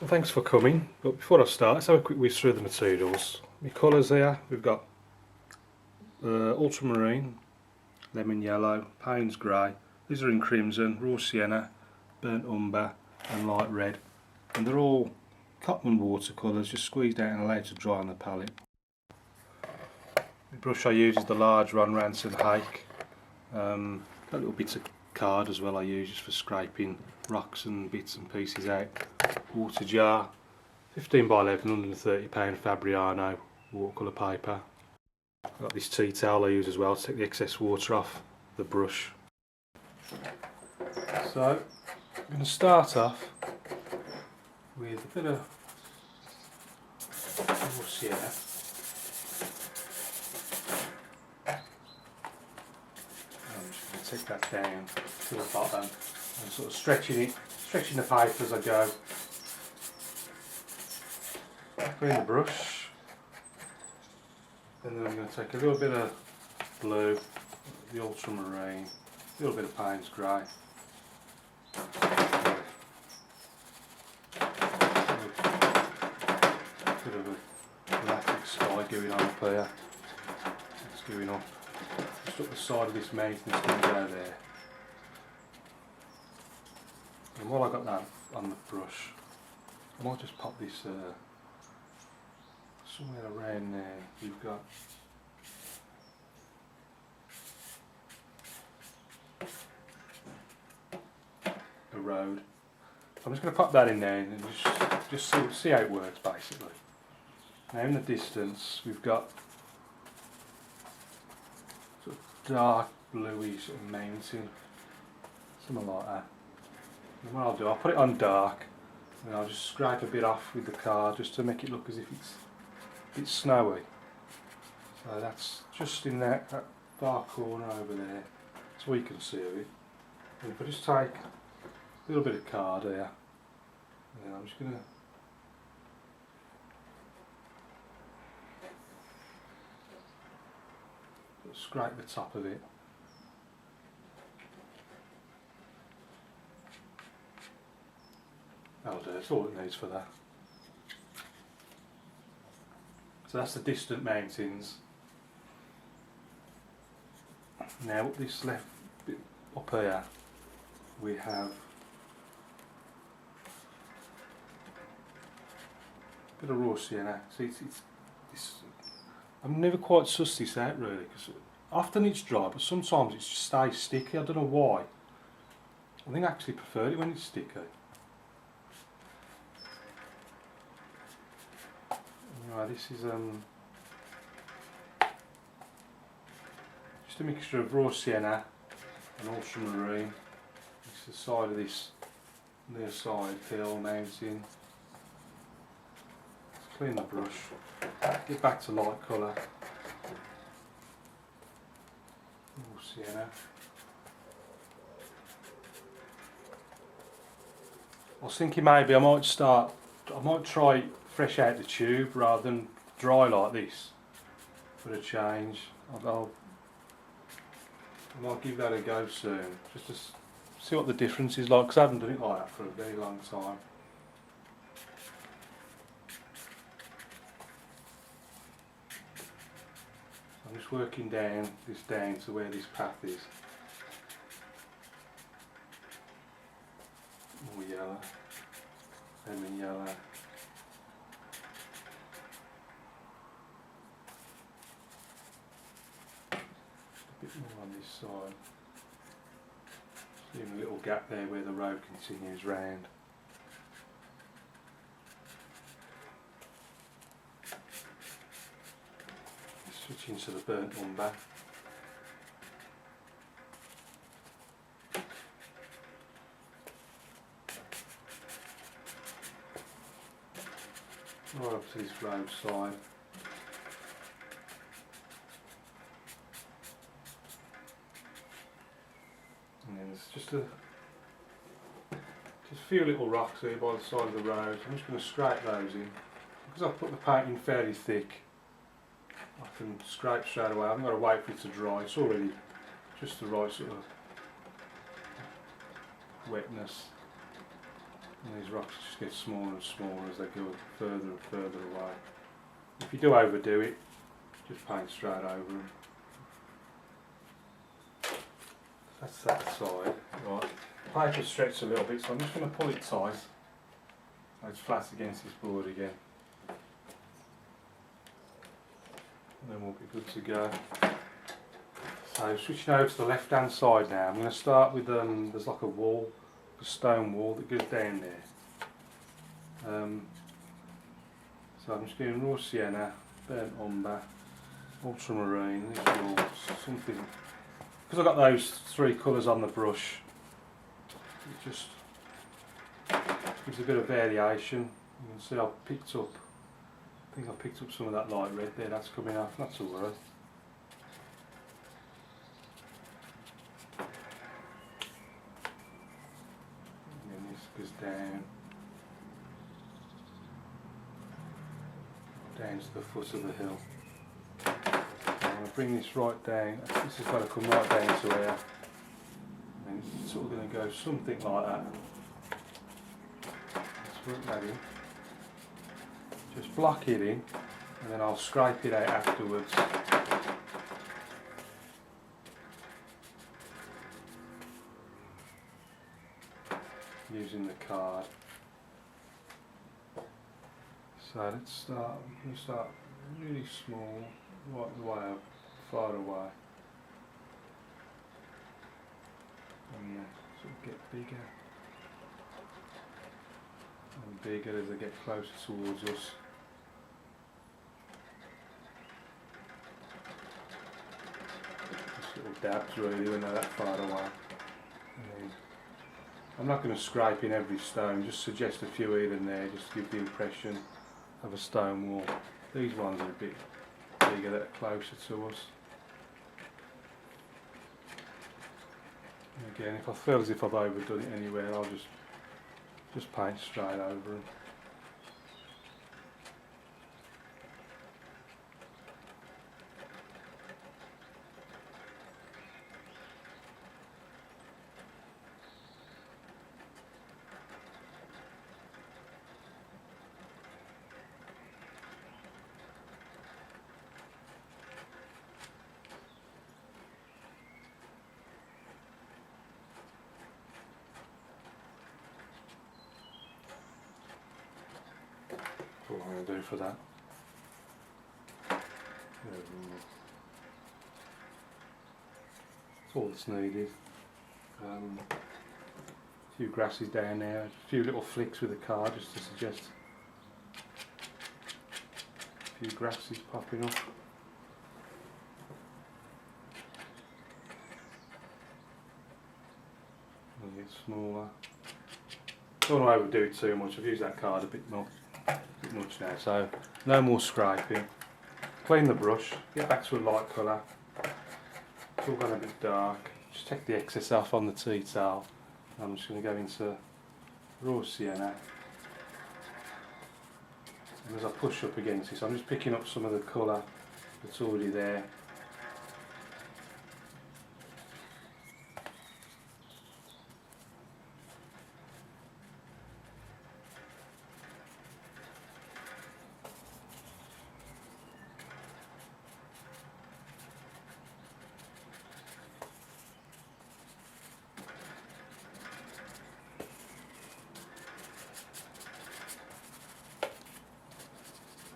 Well, thanks for coming, but before I start, let's have a quick whiz through the materials. My colours here, we've got ultramarine, lemon yellow, Payne's grey, these are in crimson, raw sienna, burnt umber and light red, and they're all Cotman watercolours just squeezed out and allowed to dry on the palette. The brush I use is the large Ron Ranson Hake. Got little bits of card as well I use just for scraping rocks and bits and pieces out. Water jar, 15 by 11, £130 Fabriano Watercolour Paper. I've got this tea towel I use as well to take the excess water off the brush. So I'm going to start off with a bit of raw sienna. I'm just going to take that down to the bottom and sort of stretching the paper as I go. Clean the brush, and then I'm going to take a little bit of blue, the ultramarine, a little bit of Payne's grey, a bit of a dramatic sky going on up here. It's going up just up the side of this mountain. It's going to go there. And while I got that on the brush, I might just pop this somewhere around there. You've got a road. So I'm just going to pop that in there and just see how it works basically. Now in the distance we've got sort of dark bluey sort of mountain, something like that. And what I'll do, I'll put it on dark and I'll just scrape a bit off with the card just to make it look as if it's snowy. So that's just in that dark corner over there, so we can see it. And if I just take a little bit of card here, and I'm just going to scrape the top of it. That'll do, that's all it needs for that. So that's the distant mountains. Now up this left bit up here we have a bit of raw sienna. See, it's I'm never quite sussed this out really, because often it's dry but sometimes it just stays sticky. I don't know why. I think I actually prefer it when it's sticky. Right, this is just a mixture of raw sienna and ultramarine. This is the side of this near side hill mountain. Let's clean the brush, get back to light colour. Raw sienna. I was thinking maybe I might try fresh out the tube rather than dry like this for a change. I might give that a go soon just to see what the difference is like, because I haven't done it like that for a very long time. I'm just working down to where this path is. More yellow, lemon yellow. A bit more on this side. Just leaving a little gap there where the road continues round. Switching to the burnt umber. Right up to this road side. And then there's just a few little rocks here by the side of the road. I'm just going to scrape those in. Because I've put the paint in fairly thick, I can scrape straight away. I haven't got to wait for it to dry. It's already just the right sort of wetness. And these rocks just get smaller and smaller as they go further and further away. If you do overdo it, just paint straight over them. That's that side. Right. The paper's stretched a little bit, so I'm just going to pull it tight. So it's flat against this board again. And then we'll be good to go. So switching over to the left hand side now, I'm going to start with, there's like a wall, a stone wall that goes down there. So I'm just doing raw sienna, burnt umber, ultramarine, these are all something, because I've got those three colours on the brush, it just gives a bit of variation. You can see I think I picked up some of that light red there, that's coming off, that's alright. And this goes down to the foot of the hill. I'm going to bring this right down, this has got to come right down to here. And it's sort of going to go something like that. Let's work that in. Just block it in, and then I'll scrape it out afterwards. Using the card. So let's start, we're going to start really small, right the way up, far away. And sort of get bigger and bigger as they get closer towards us. Just little dabs really when they're that far away. I'm not going to scrape in every stone, just suggest a few here and there, just to give the impression of a stone wall. These ones are a bit bigger, that are closer to us. And again, if I feel as if I've overdone it anywhere, I'll just paint straight over them. That's what I'm going to do for that. That's all that's needed. A few grasses down there, a few little flicks with the card just to suggest a few grasses popping up. And get smaller. Don't want to overdo it too much, I've used that card a bit much now, so no more scraping. Clean the brush, get back to a light colour. It's all gone a bit dark. Just take the excess off on the tea towel. I'm just going to go into raw sienna. And as I push up against this, I'm just picking up some of the colour that's already there.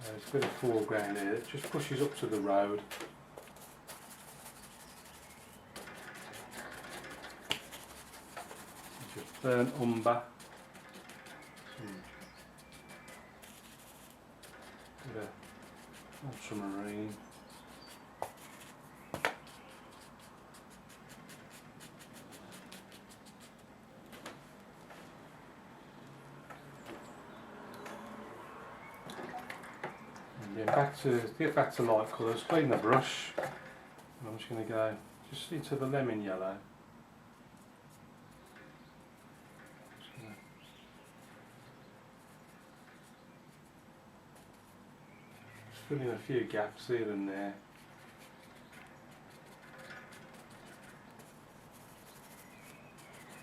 There's a bit of foreground here that just pushes up to the road. Just burnt umber. Bit of ultramarine. Get back to light colours, clean the brush. I'm just going to go just into the lemon yellow. Just fill in a few gaps here and there.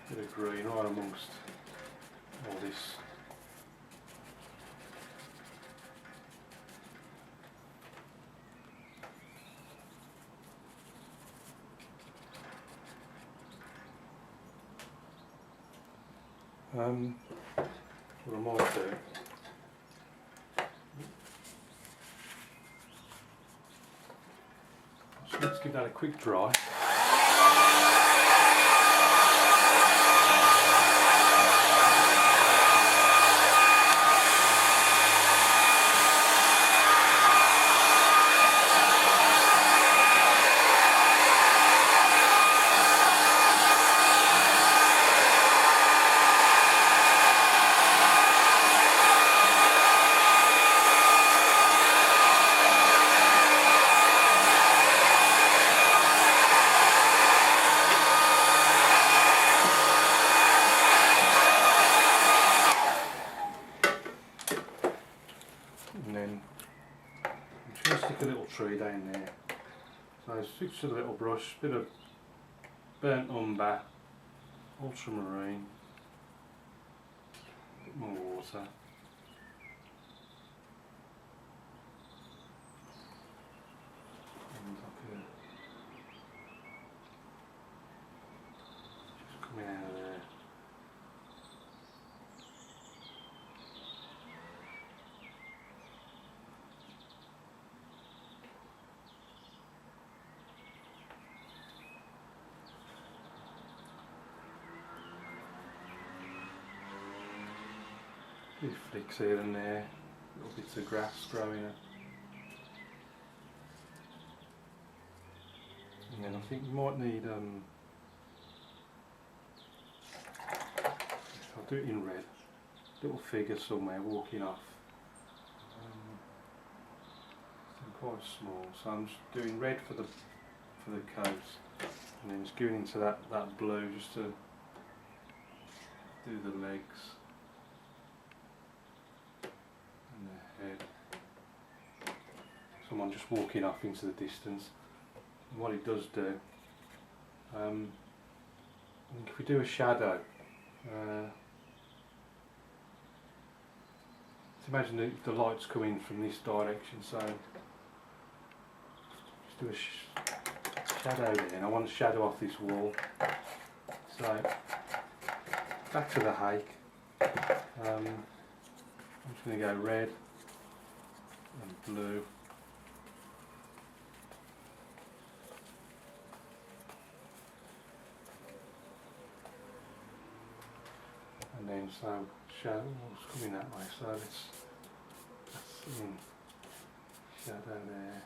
Bit of green right amongst all this. What I might do, let's give that a quick dry. And then I'm just going to stick a little tree down there. So I switch to the little brush, bit of burnt umber, ultramarine, a bit more water. And just coming out of there. Few flicks here and there, little bits of grass growing up. And then I think you might need, I'll do it in red, little figure somewhere walking off. Quite small, so I'm just doing red for the coat, and then just going into that blue just to do the legs. And the head. Someone just walking off into the distance. And what it does do, I think if we do a shadow, let's imagine the light's coming from this direction, so just do a shadow there, and I want to shadow off this wall. So back to the hake. I'm just going to go red and blue. And then so shadow, it's coming that way, so that's in shadow there.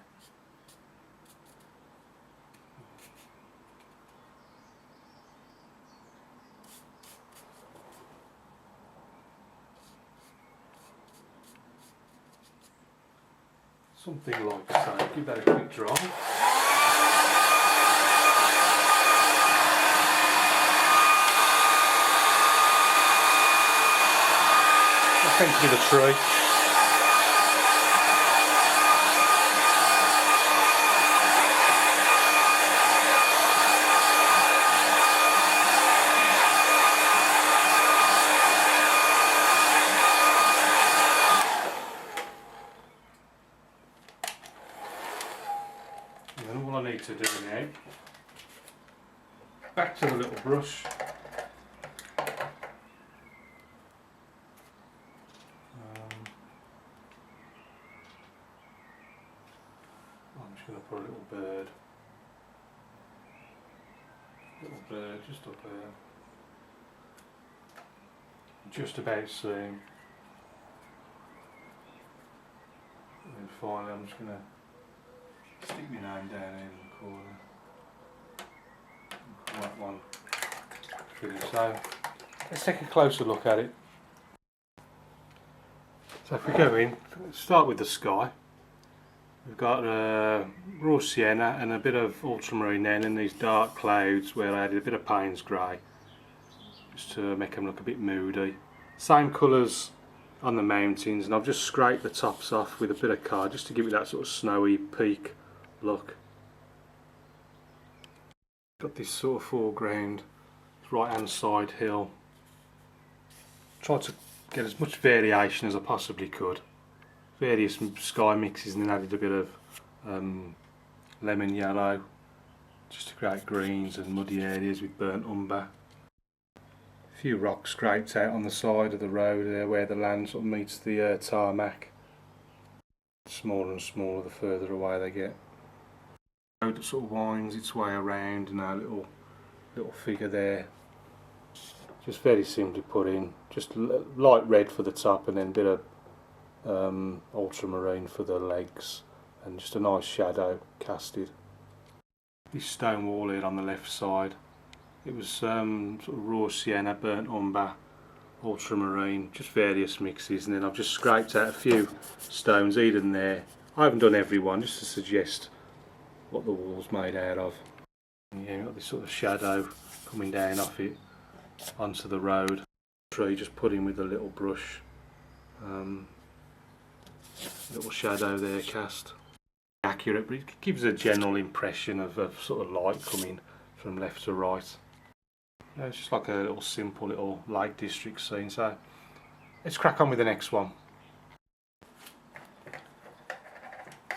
Something like so, give that a quick dry. That tends to be the tree. And then all I need to do now, back to the little brush. I'm just going to put a little bird just up there, just about seen. And then finally I'm just going to stick my name down here in the corner. That one finished. So let's take a closer look at it. So if we go in, let's start with the sky. We've got raw sienna and a bit of ultramarine then, and these dark clouds where I added a bit of Payne's grey just to make them look a bit moody. Same colours on the mountains, and I've just scraped the tops off with a bit of card just to give it that sort of snowy peak look. Got this sort of foreground, right hand side hill, tried to get as much variation as I possibly could. Various sky mixes, and then added a bit of lemon yellow just to create greens and muddy areas with burnt umber. A few rocks scraped out on the side of the road there where the land sort of meets the tarmac. Smaller and smaller the further away they get. The road that sort of winds its way around, and our little figure there. Just very simply put in, just light red for the top and then a bit of ultramarine for the legs, and just a nice shadow casted. This stone wall here on the left side, it was sort of raw sienna, burnt umber, ultramarine, just various mixes, and then I've just scraped out a few stones here and there. I haven't done every one, just to suggest what the wall's made out of. And yeah, you've got this sort of shadow coming down off it onto the road. Tree just put in with a little brush, little shadow there cast. Accurate, but it gives a general impression of sort of light coming from left to right. Yeah, it's just like a little simple little Lake District scene. So let's crack on with the next one.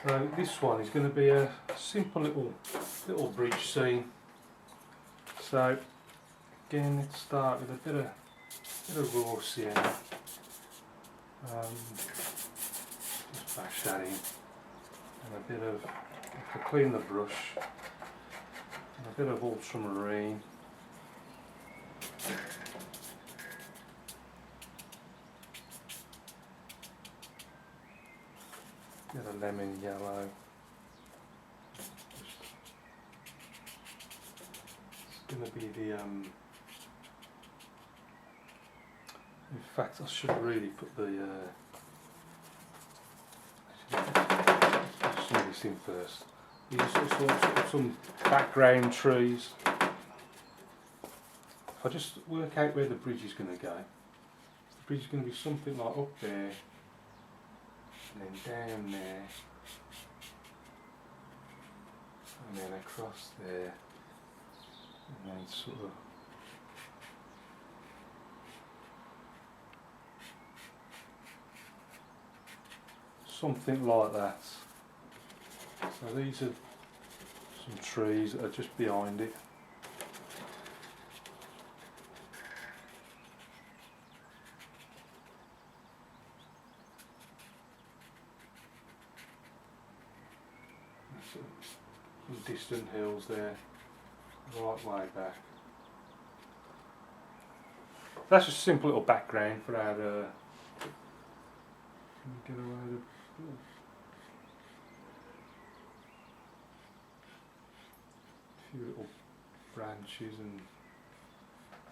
So this one is going to be a simple little bridge scene. So again, let's start with a bit of raw sienna. Just bash that in, and a bit of, to clean the brush, and a bit of ultramarine. Bit of lemon yellow. It's going to be the in fact, I should really put the some of this in first. These are some background trees. If I just work out where the bridge is going to go, the bridge is going to be something like up there, and then down there, and then across there, and then sort of something like that. So these are some trees that are just behind it. Some distant hills there, right way back. That's just a simple little background for our get away with a few little branches and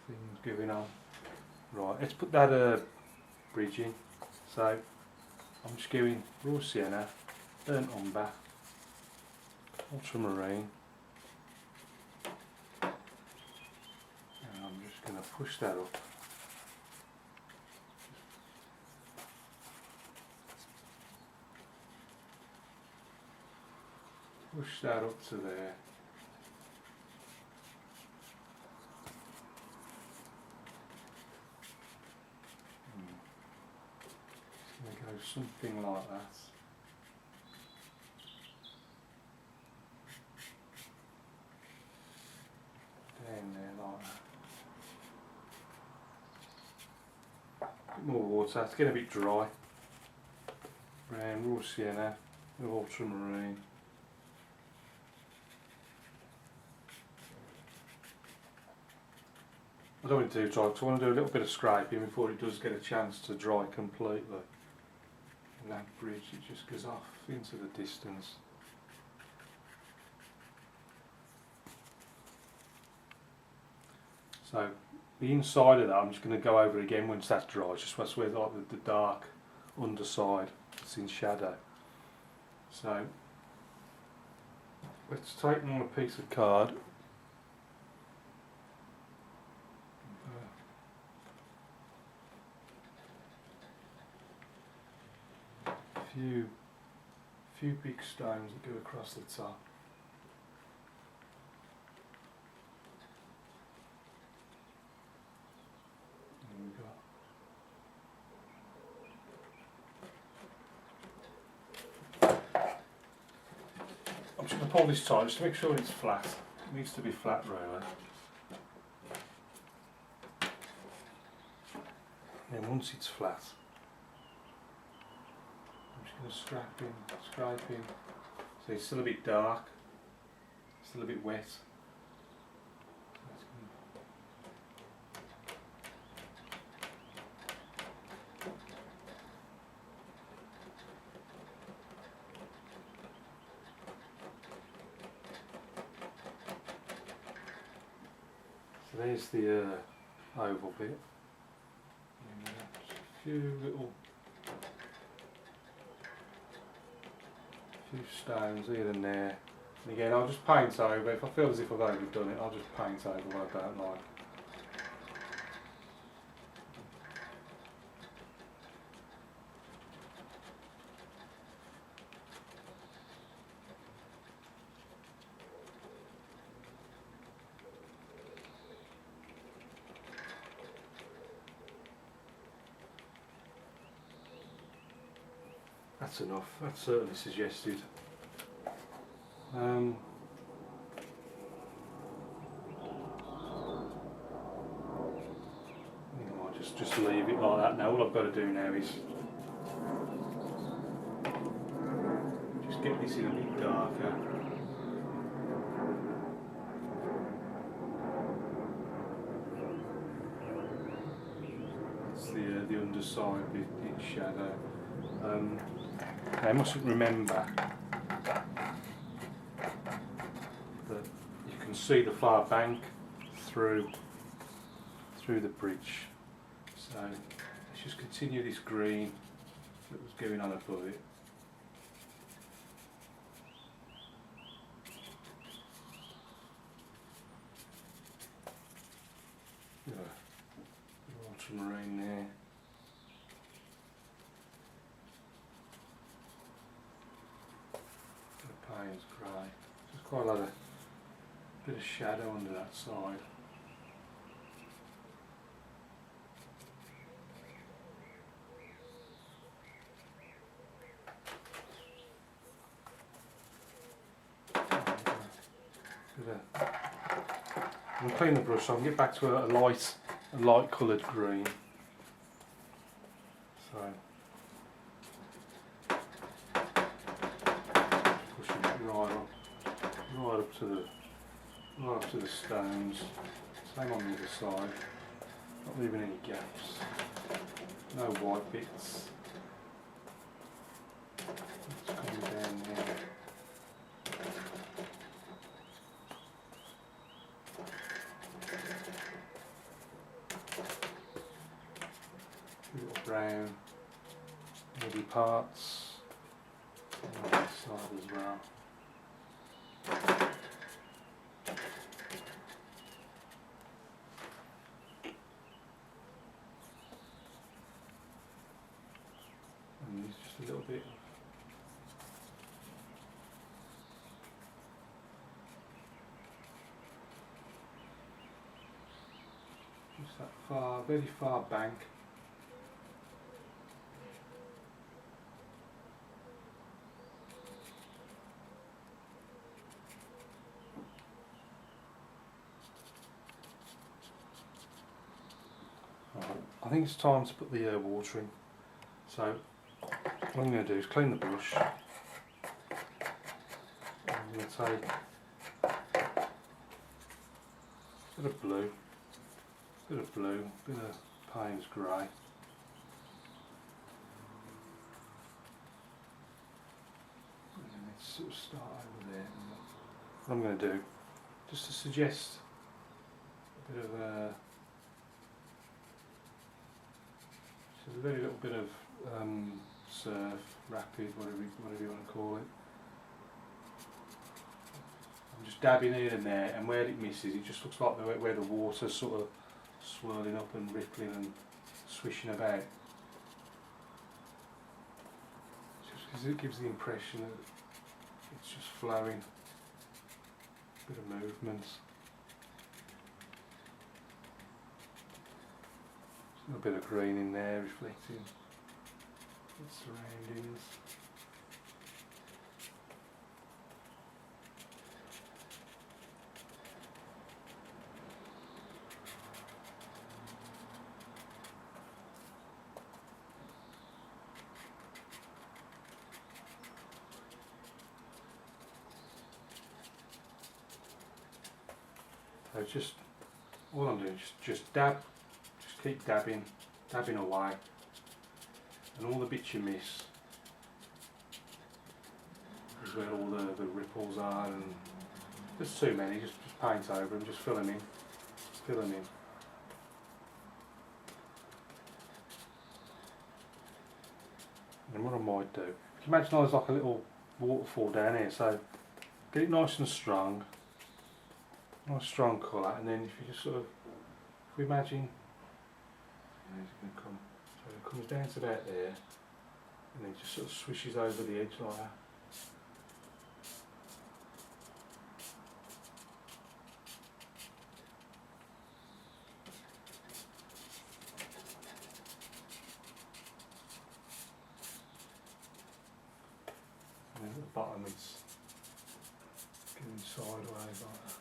things going on. Right, let's put that bridge in. So I'm just going raw sienna, burnt umber, ultramarine, and I'm just going to push that up. Push that up to there. It's going to go something like that. Down there like that. A bit more water, it's getting a bit dry. Brown, raw sienna, a bit of ultramarine. I don't want to do dry because I want to do a little bit of scraping before it does get a chance to dry completely. And that bridge, it just goes off into the distance. So the inside of that I'm just going to go over again once that's dry, just where like the dark underside that's in shadow. So let's take on a piece of card. Few big stones that go across the top. And we've got pull this tight just to make sure it's flat. It needs to be flat really. And then once it's flat, I'm just going to scrape in. So it's still a bit dark, still a bit wet. So there's the oval bit. And just a few stones here and there. And again, I'll just paint over. If I feel as if I've overdone it, I'll just paint over what I don't like. That's enough, that's certainly suggested. I might just leave it like that now. All I've got to do now is just get this in a bit darker. That's the underside bit in shadow. I mustn't remember that you can see the far bank through the bridge. So let's just continue this green that was going on above it. Ultramarine there. Payne's grey. There's quite a lot of bit of shadow under that side. I'm going to clean the brush so I can get back to a light coloured green. So pushing it right up to the stones. Same on the other side. Not leaving any gaps. No white bits. It's coming down there. Little brown, muddy parts on this side as well. And there's just a little bit of just that very far bank. I think it's time to put the water in. So what I'm going to do is clean the brush. I'm going to take a bit of blue, bit of Payne's grey. And then let's sort of start over there. What I'm going to do, just to suggest a bit of a very little bit of surf, rapid, whatever you want to call it. I'm just dabbing here and there, and where it misses, it just looks like where the water's sort of swirling up and rippling and swishing about. Just because it gives the impression that it's just flowing, a bit of movement. A bit of green in there, reflecting its surroundings. it's just, all I'm doing is just dab, just keep dabbing away, and all the bits you miss is where all the ripples are, and there's too many, just paint over them, just fill them in. And what I might do, if you imagine there's like a little waterfall down here, so get it nice and strong, nice strong colour, and then if you just sort of, if we imagine, it's going to come, so it comes down to about there, and then just sort of swishes over the edge like that. And then at the bottom it's going sideways like that.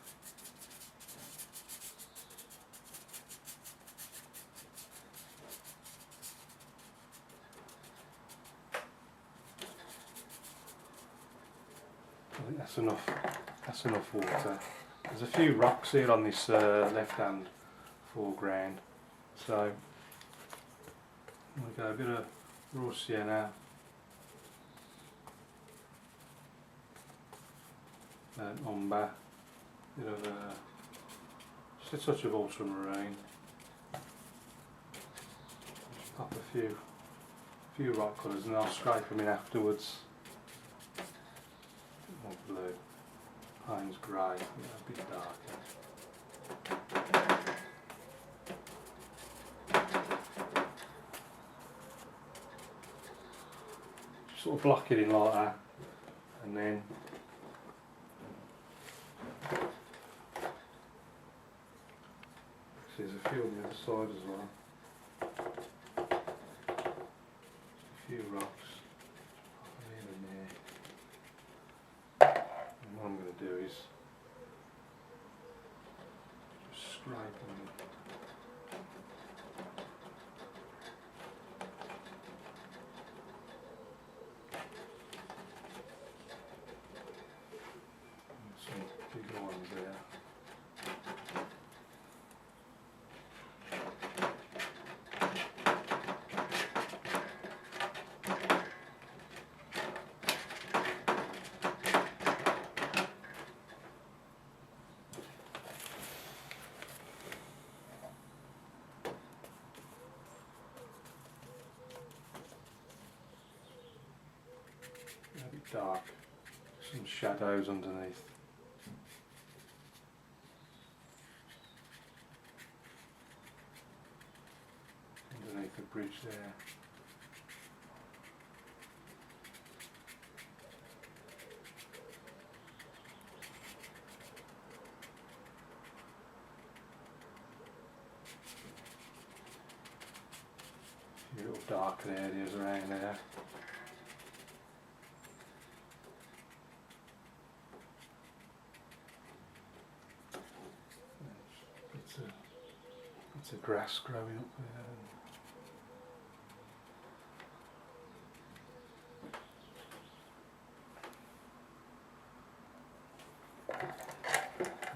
I think that's enough water. There's a few rocks here on this left hand foreground, so I'm going to go a bit of raw sienna, umber, bit of just a touch of ultramarine, just pop a few rock colours, and I'll scrape them in afterwards. More blue, Payne's grey, a bit darker. Just sort of block it in like that, and then there's a few on the other side as well. A few rocks. And what I'm going to do is just scrape them. Some bigger ones there. A bit dark, some shadows underneath. Underneath the bridge there. A few little darker areas around there. It's a grass growing up there.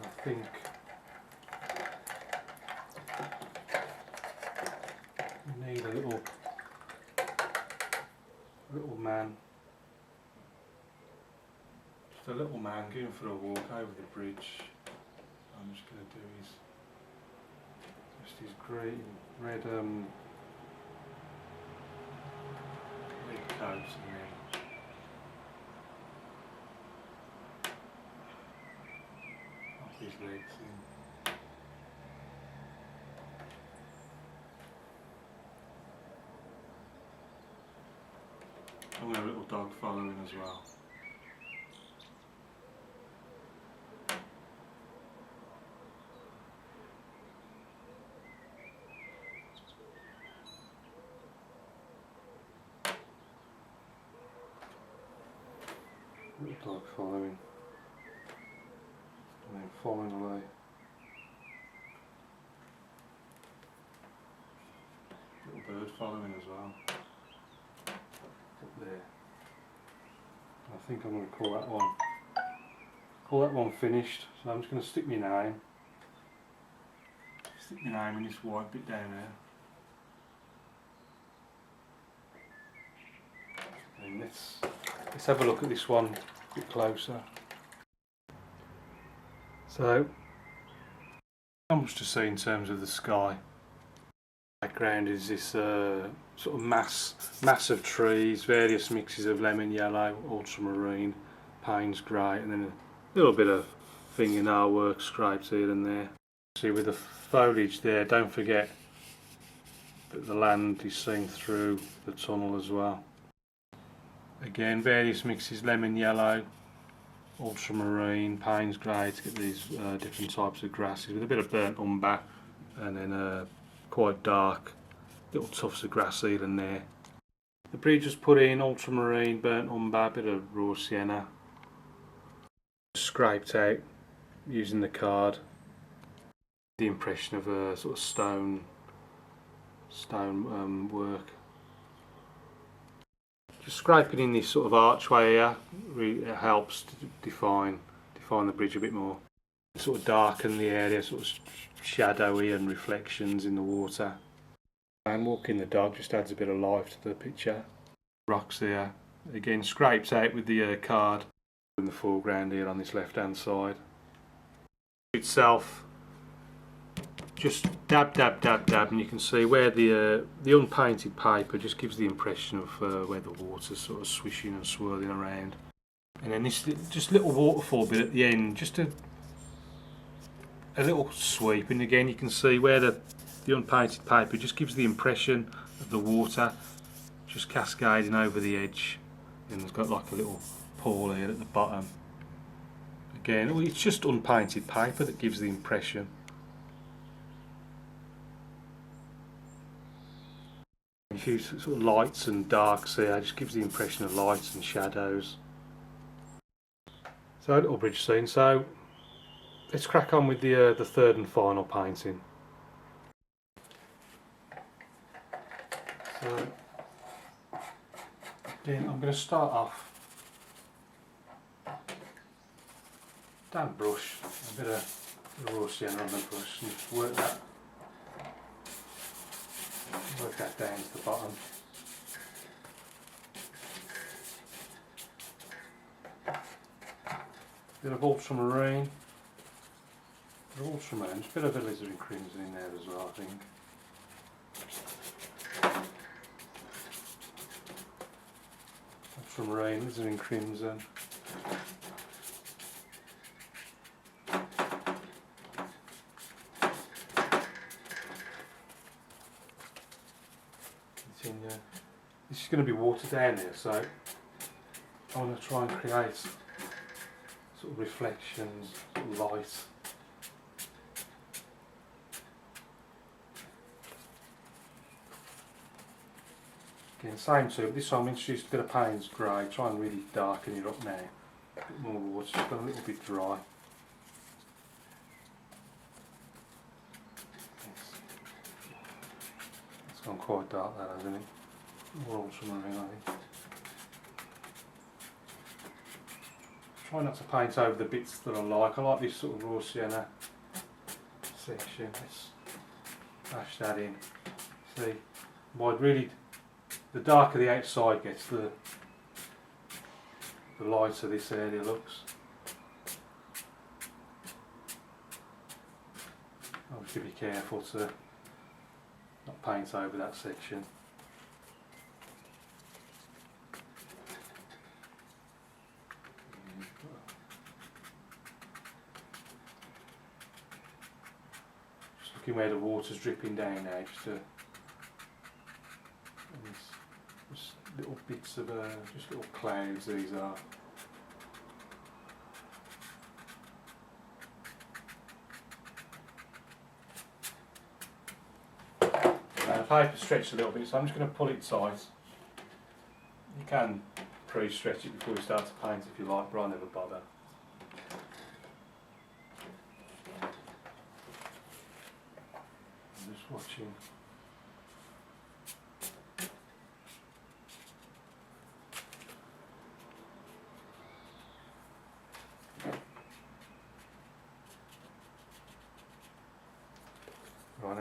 I think we need a little man. Just a little man going for a walk over the bridge. I'm just going to do his green, red coat, and then off his legs in. I'm going to have a little dog following as well. Little dog following, and then falling away. Little bird following as well. Up there. I think I'm going to call that one finished. So I'm just going to stick my name Stick my name in this white bit down there. And let's have a look at this one a bit closer. So, not much to see in terms of the sky. Background is this sort of mass of trees, various mixes of lemon yellow, ultramarine, Payne's grey, and then a little bit of fingernail work scraped here and there. See with the foliage there, don't forget that the land is seen through the tunnel as well. Again, various mixes, lemon yellow, ultramarine, Payne's grey to get these different types of grasses with a bit of burnt umber, and then quite dark little tufts of grass here and there. The bridge just put in ultramarine, burnt umber, a bit of raw sienna, scraped out using the card. The impression of a sort of stone work. Just scraping in this sort of archway here really helps to define the bridge a bit more. Sort of darken the area, sort of shadowy and reflections in the water. And walking the dog just adds a bit of life to the picture. Rocks there, again scraped out with the card in the foreground here on this left hand side. Itself, just dab, and you can see where the unpainted paper just gives the impression of where the water's sort of swishing and swirling around. And then this just little waterfall bit at the end, just a little sweep, and again you can see where the unpainted paper just gives the impression of the water just cascading over the edge, and it's got like a little pool here at the bottom. Again, it's just unpainted paper that gives the impression. A few sort of lights and darks there, just gives the impression of lights and shadows. So a little bridge scene. So let's crack on with the third and final painting. So again, I'm going to start off damp brush, a bit of raw sienna on the brush, and work that down to the bottom. Bit of ultramarine, just a bit of alizarin crimson in there as well, I think. Ultramarine, alizarin crimson. Continue. This is going to be watered down here, so I want to try and create sort of reflections, sort of light. Again, same too, but this time I'm introduced a bit of Payne's grey, try and really darken it up now. A bit more water, just got a little bit dry. It's gone quite dark that, hasn't it? More ultramarine, I think. Try not to paint over the bits that I like this sort of raw sienna section. Let's dash that in. See, the darker the outside gets, the lighter this area looks. Obviously be careful to not paint over that section. Just looking where the water's dripping down now, just little bits of just little clouds these are. Now the paper's stretched a little bit, so I'm just going to pull it tight. You can pre-stretch it before you start to paint if you like, but I never bother. I'm just watching.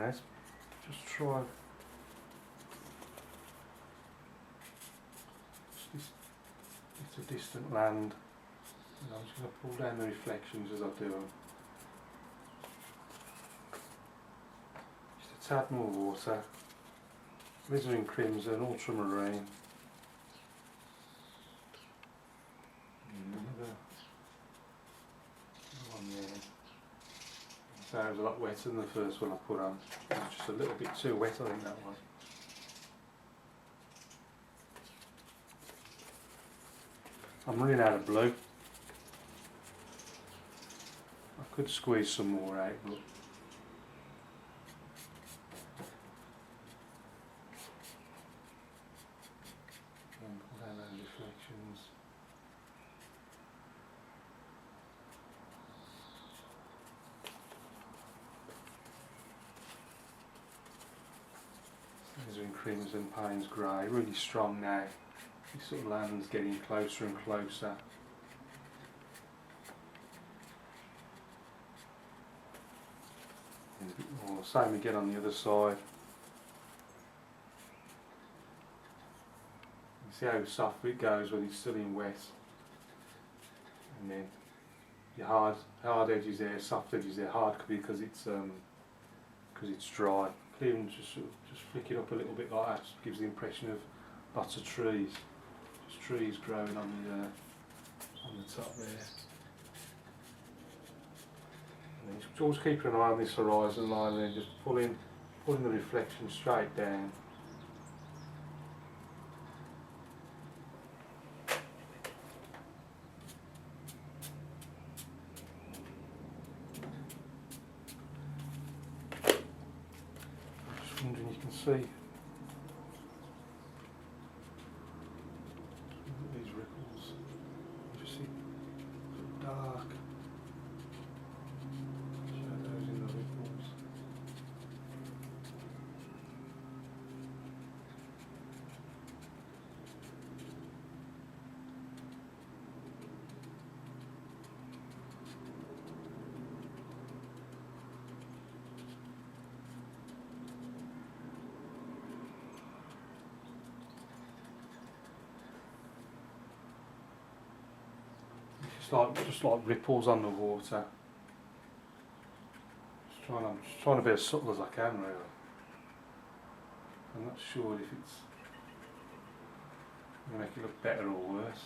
now. Just try. It's a distant land. And I'm just going to pull down the reflections as I do them. Just a tad more water. Alizarin crimson, ultramarine. Another one there. So it was a lot wetter than the first one I put on. It was just a little bit too wet, I think, that one. I'm running out of blue. I could squeeze some more out, but pull down those reflections. These are in crimson, Payne's grey, really strong now. This sort of land's getting closer and closer. There's a bit more. Same again on the other side. You see how soft it goes when it's still in wet. And then your hard edges there, soft edges there, hard because it's dry. Clean, just flick it up a little bit like that. Just gives the impression of lots of trees. Trees growing on the top there. And just always keeping an eye on this horizon line and just pulling the reflection straight down. Just wondering you can see dark shadows in the ripples. Just like ripples on the water. Just trying to be as subtle as I can, really. I'm not sure if it's going to make it look better or worse.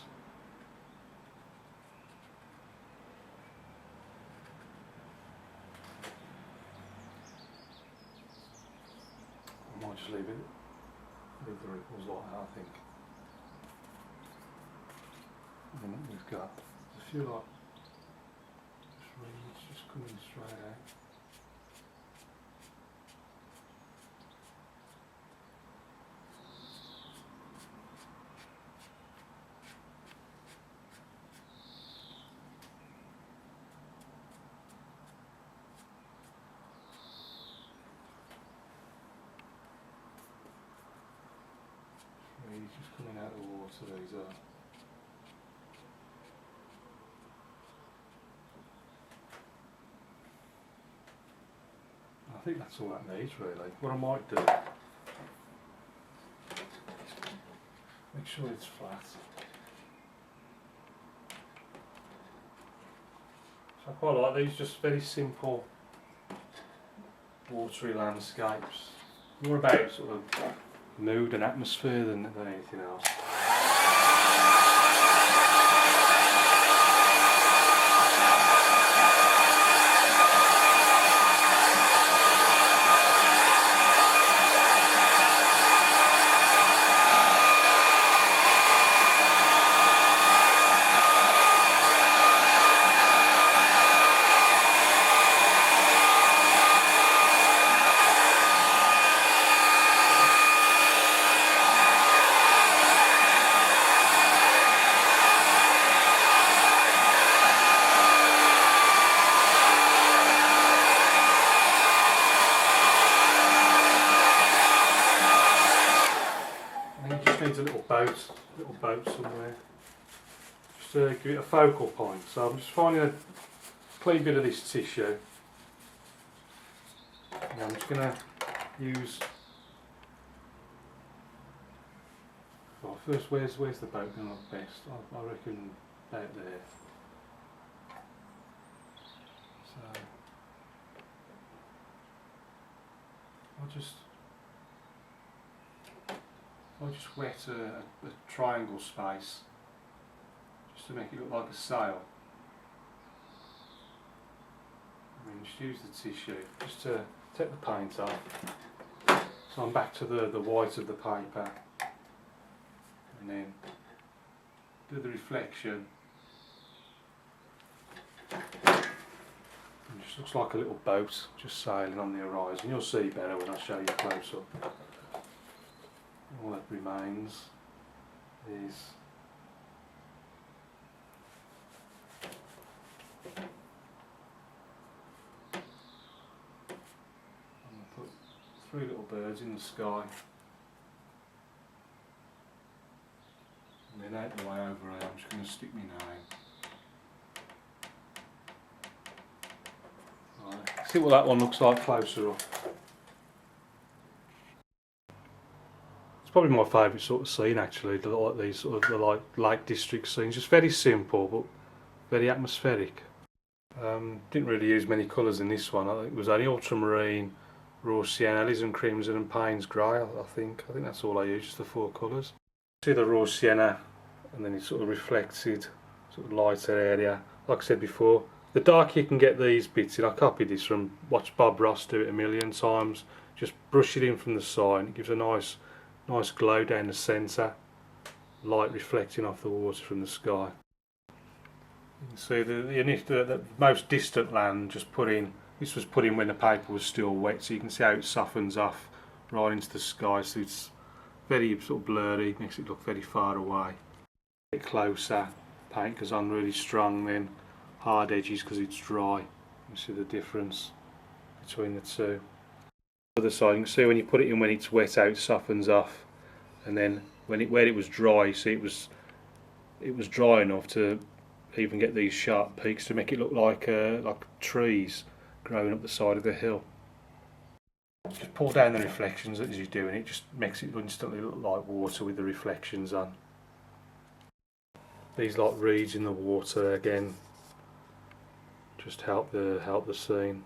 I might just leave the ripples like that, I think. And then we've got a few like reeds just coming straight out. Reeds just coming out of the water, these are. I think that's all that needs, really. What I might do, make sure it's flat. So I quite like these, just very simple watery landscapes. More about sort of mood and atmosphere than anything else. Needs a little boat somewhere, just to give it a focal point. So I'm just finding a clean bit of this tissue, And I'm just going to use, well first where's the boat going to look best? I reckon about there. So I'll just wet a triangle space just to make it look like a sail. And then just use the tissue just to take the paint off. So I'm back to the white of the paper, and then do the reflection. It just looks like a little boat just sailing on the horizon. You'll see better when I show you close up. All that remains is I'm going to put 3 little birds in the sky, and then out the way over here I'm just going to stick my name. Right. See what that one looks like closer up. It's probably my favourite sort of scene actually, like these sort of like Lake District scenes. Just very simple but very atmospheric. Didn't really use many colours in this one. I think it was only ultramarine, raw sienna, alizarin crimson and Payne's grey. I think that's all I used, just the 4 colours. See the raw sienna, and then it sort of reflected, sort of lighter area. Like I said before, the darker you can get these bits in. I copied this from, watch Bob Ross do it a million times. Just brush it in from the side. It gives a nice glow down the centre, light reflecting off the water from the sky. You can see the most distant land just put in. This was put in when the paper was still wet, so you can see how it softens off right into the sky. So it's very sort of blurry, makes it look very far away. A bit closer, paint goes on really strong, then hard edges because it's dry. You see the difference between the two. Other side, you can see when you put it in when it's wet out, it softens off, and then where it was dry, you see it was dry enough to even get these sharp peaks to make it look like trees growing up the side of the hill. Just pull down the reflections as you're doing it, just makes it instantly look like water with the reflections on. These like reeds in the water again just help the scene.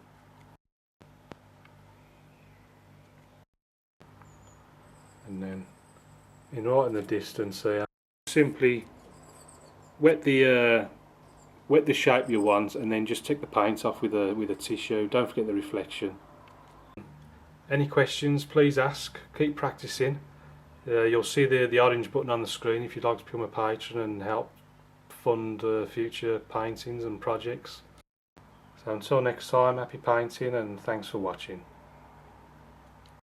And then right in the distance here, simply wet the shape you want, and then just take the paint off with a tissue. Don't forget the reflection. Any questions, please ask. Keep practicing. You'll see the orange button on the screen if you'd like to become a patron and help fund future paintings and projects. So until next time, happy painting and thanks for watching.